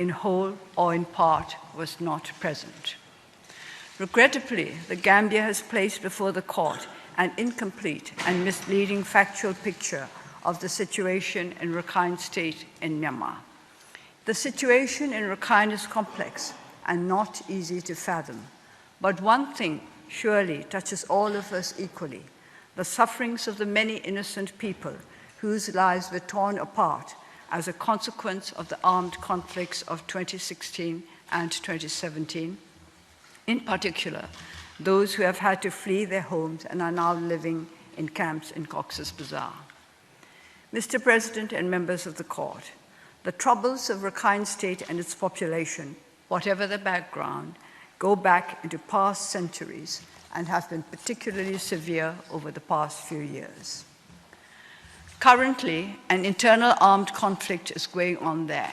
in whole or in part, was not present. Regrettably, the Gambia has placed before the court an incomplete and misleading factual picture of the situation in Rakhine State in Myanmar. The situation in Rakhine is complex and not easy to fathom, but one thing surely touches all of us equally: the sufferings of the many innocent people whose lives were torn apart as a consequence of the armed conflicts of 2016 and 2017, in particular, those who have had to flee their homes and are now living in camps in Cox's Bazar. Mr. President and members of the court, the troubles of Rakhine State and its population, whatever the background, go back into past centuries and have been particularly severe over the past few years. Currently, an internal armed conflict is going on there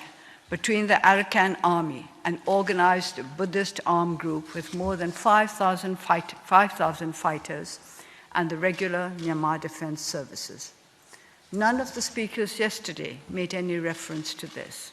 between the Arakan army, an organized Buddhist armed group with more than 5,000 fighters, and the regular Myanmar Defense Services. None of the speakers yesterday made any reference to this.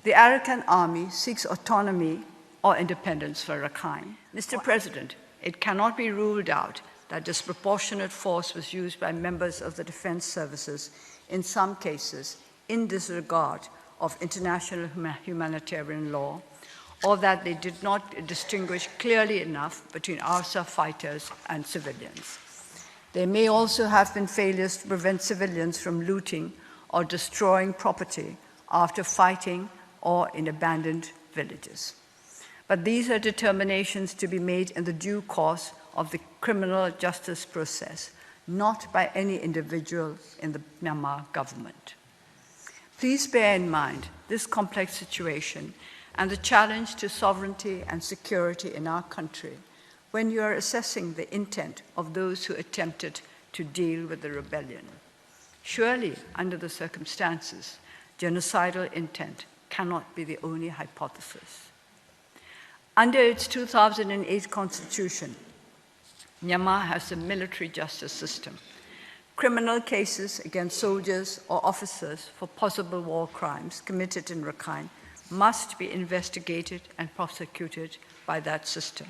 The Arakan army seeks autonomy or independence for Rakhine. Mr. President, it cannot be ruled out that disproportionate force was used by members of the defense services in some cases in disregard of international humanitarian law, or that they did not distinguish clearly enough between ARSA fighters and civilians. There may also have been failures to prevent civilians from looting or destroying property after fighting or in abandoned villages. But these are determinations to be made in the due course of the criminal justice process, not by any individual in the Myanmar government. Please bear in mind this complex situation and the challenge to sovereignty and security in our country when you are assessing the intent of those who attempted to deal with the rebellion. Surely, under the circumstances, genocidal intent cannot be the only hypothesis. Under its 2008 constitution, Myanmar has a military justice system. Criminal cases against soldiers or officers for possible war crimes committed in Rakhine must be investigated and prosecuted by that system.